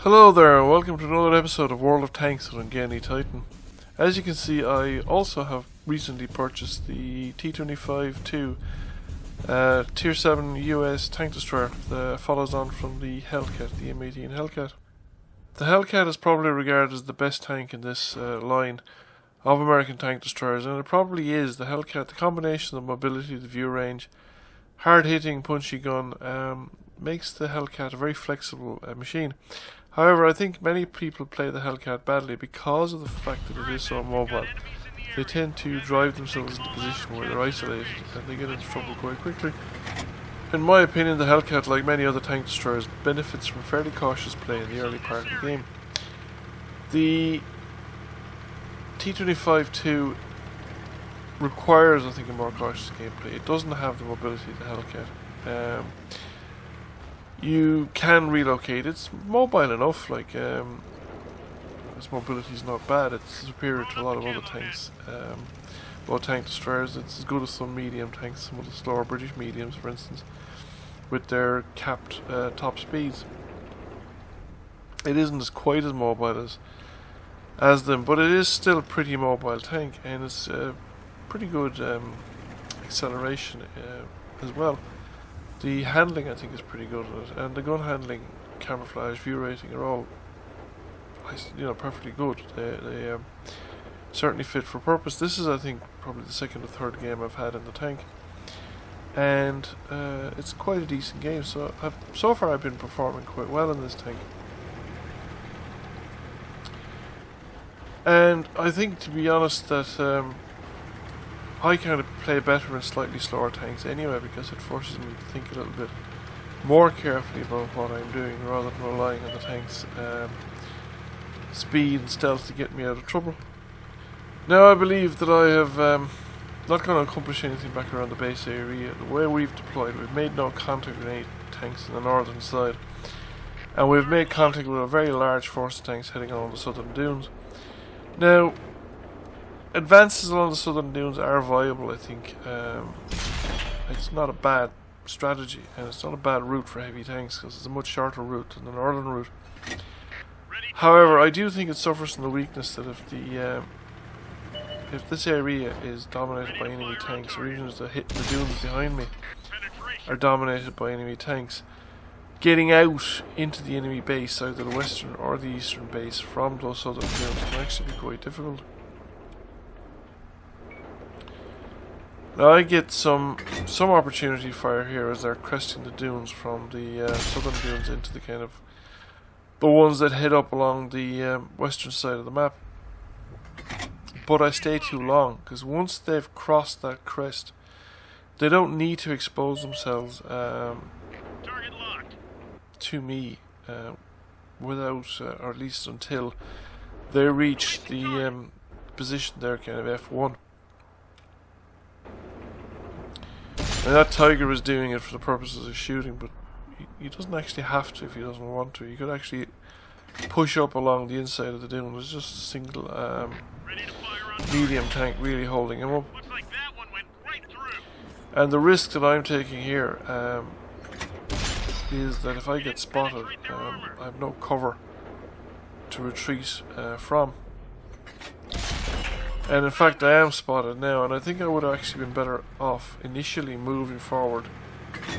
Hello there, and welcome to another episode of World of Tanks on T25. As you can see, I also have recently purchased the T25 Tier 7 US tank destroyer that follows on from the Hellcat, the M18 Hellcat. The Hellcat is probably regarded as the best tank in this line of American tank destroyers, and it probably is. The Hellcat, the combination of mobility, the view range, hard-hitting, punchy gun, makes the Hellcat a very flexible machine. However, I think many people play the Hellcat badly because of the fact that it is so mobile. They tend to drive themselves into a position where they're isolated and they get into trouble quite quickly. In my opinion, the Hellcat, like many other tank destroyers, benefits from fairly cautious play in the early part of the game. The T25-2 requires, I think, a more cautious gameplay. It doesn't have the mobility of the Hellcat. You can relocate. It's mobile enough. Its mobility is not bad. It's superior to a lot of other tanks. Tank destroyers. It's as good as some medium tanks, some of the slower British mediums, for instance, with their capped top speeds. It isn't quite as mobile as them, but it is still a pretty mobile tank, and it's pretty good acceleration as well. The handling, I think, is pretty good on it, and the gun handling, camouflage, view rating are all, perfectly good. They certainly fit for purpose. This is, I think, probably the second or third game I've had in the tank, and it's quite a decent game. So far I've been performing quite well in this tank, and I think, to be honest, that I kind of play better in slightly slower tanks anyway, because it forces me to think a little bit more carefully about what I'm doing rather than relying on the tank's speed and stealth to get me out of trouble. Now, I believe that I have not going to accomplish anything back around the base area. The way we've deployed, we've made no contact with any tanks on the northern side, and we've made contact with a very large force of tanks heading along the southern dunes. Now, advances along the southern dunes are viable, I think. It's not a bad strategy, and it's not a bad route for heavy tanks, because it's a much shorter route than the northern route. However, I do think it suffers from the weakness that if this area is dominated by enemy tanks, or even if the dunes behind me are dominated by enemy tanks, getting out into the enemy base, either the western or the eastern base, from those southern dunes can actually be quite difficult. Now, I get some opportunity fire here as they're cresting the dunes from the southern dunes into the ones that head up along the western side of the map. But I stay too long, because once they've crossed that crest, they don't need to expose themselves to me without, or at least until they reach the position there, kind of F1. And that Tiger is doing it for the purposes of shooting, but he doesn't actually have to if he doesn't want to. He could actually push up along the inside of the dune. There's just a single medium tank really holding him up. And the risk that I'm taking here is that if I get spotted, I have no cover to retreat from. And in fact, I am spotted now, and I think I would have actually been better off initially moving forward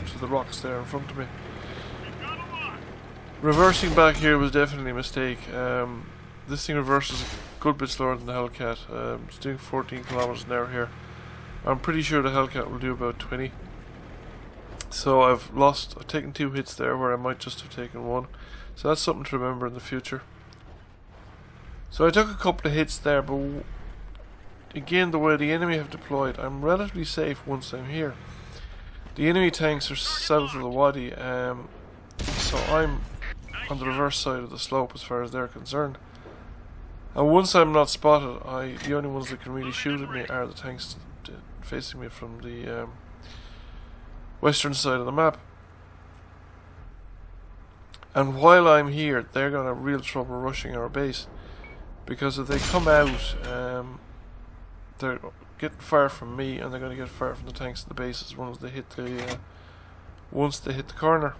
to the rocks there in front of me. Reversing back here was definitely a mistake. This thing reverses a good bit slower than the Hellcat. It's doing 14 kilometers an hour here. I'm pretty sure the Hellcat will do about 20. So I've taken 2 hits there where I might just have taken 1. So that's something to remember in the future. So I took a couple of hits there, but again, the way the enemy have deployed, I'm relatively safe once I'm here. The enemy tanks are south of the wadi, so I'm on the reverse side of the slope as far as they're concerned. And once I'm not spotted, the only ones that can really shoot at me are the tanks facing me from the western side of the map. And while I'm here, they're going to have real trouble rushing our base, because if they come out, they're getting fire from me, and they're going to get fire from the tanks at the bases once they hit the corner.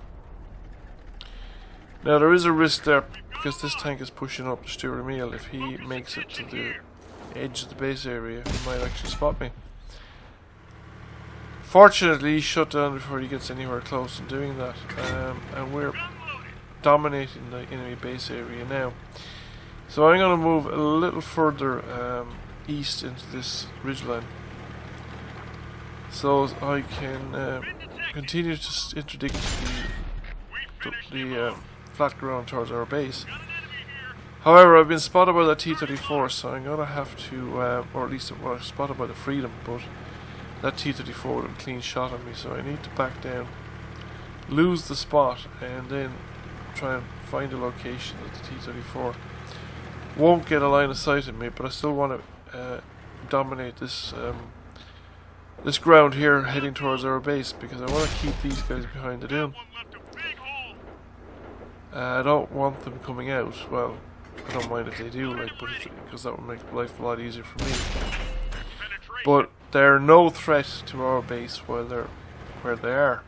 Now there is a risk there because this tank is pushing up the Stuart Emil. If he makes it to the edge of the base area, he might actually spot me. Fortunately, he shut down before he gets anywhere close in doing that, and we're dominating the enemy base area now. So I'm going to move a little further east into this ridgeline, so I can continue to interdict the flat ground towards our base. However, I've been spotted by the T25, so I'm going to have to, or at least I was spotted by the Freedom, but that T25 would have a clean shot on me, so I need to back down, lose the spot, and then try and find a location that the T25 won't get a line of sight at me. But I still want to dominate this this ground here heading towards our base, because I want to keep these guys behind the dune. I don't want them coming out. Well, I don't mind if they do, like, but because that would make life a lot easier for me. But they're no threat to our base while they're where they are,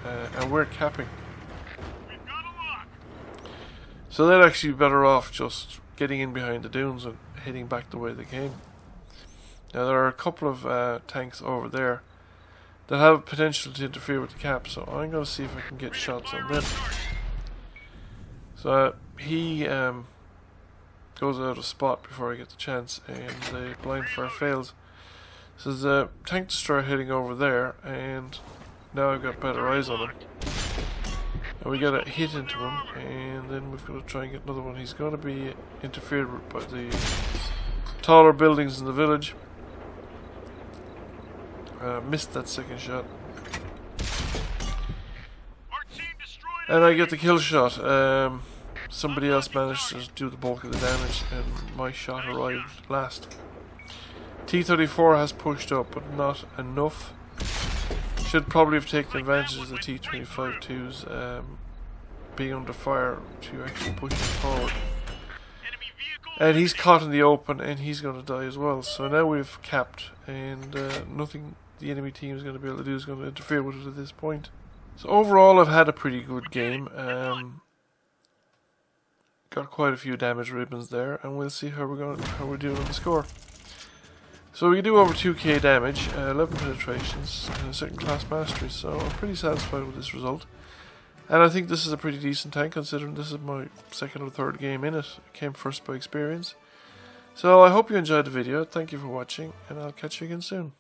and we're capping. So they'd actually be better off just getting in behind the dunes and heading back the way they came. Now there are a couple of tanks over there that have potential to interfere with the cap, so I'm going to see if I can get shots on them. So he goes out of spot before I get the chance, and the blind fire fails. So there's a tank destroyer heading over there, and now I've got better eyes on him. And we got a hit into him, and then we've got to try and get another one. He's going to be interfered with by the taller buildings in the village. Missed that second shot. And I get the kill shot. Somebody else managed to do the bulk of the damage, and my shot arrived last. T-34 has pushed up, but not enough. Should probably have taken advantage of the T-25-2's being under fire to actually push him forward. And he's caught in the open, and he's going to die as well. So now we've capped, and nothing the enemy team is going to be able to do is going to interfere with it at this point. So overall, I've had a pretty good game. Got quite a few damage ribbons there, and we'll see how we're doing on the score. So we do over 2k damage, 11 penetrations, and a second class mastery, so I'm pretty satisfied with this result. And I think this is a pretty decent tank, considering this is my second or third game in it. It came first by experience. So I hope you enjoyed the video, thank you for watching, and I'll catch you again soon.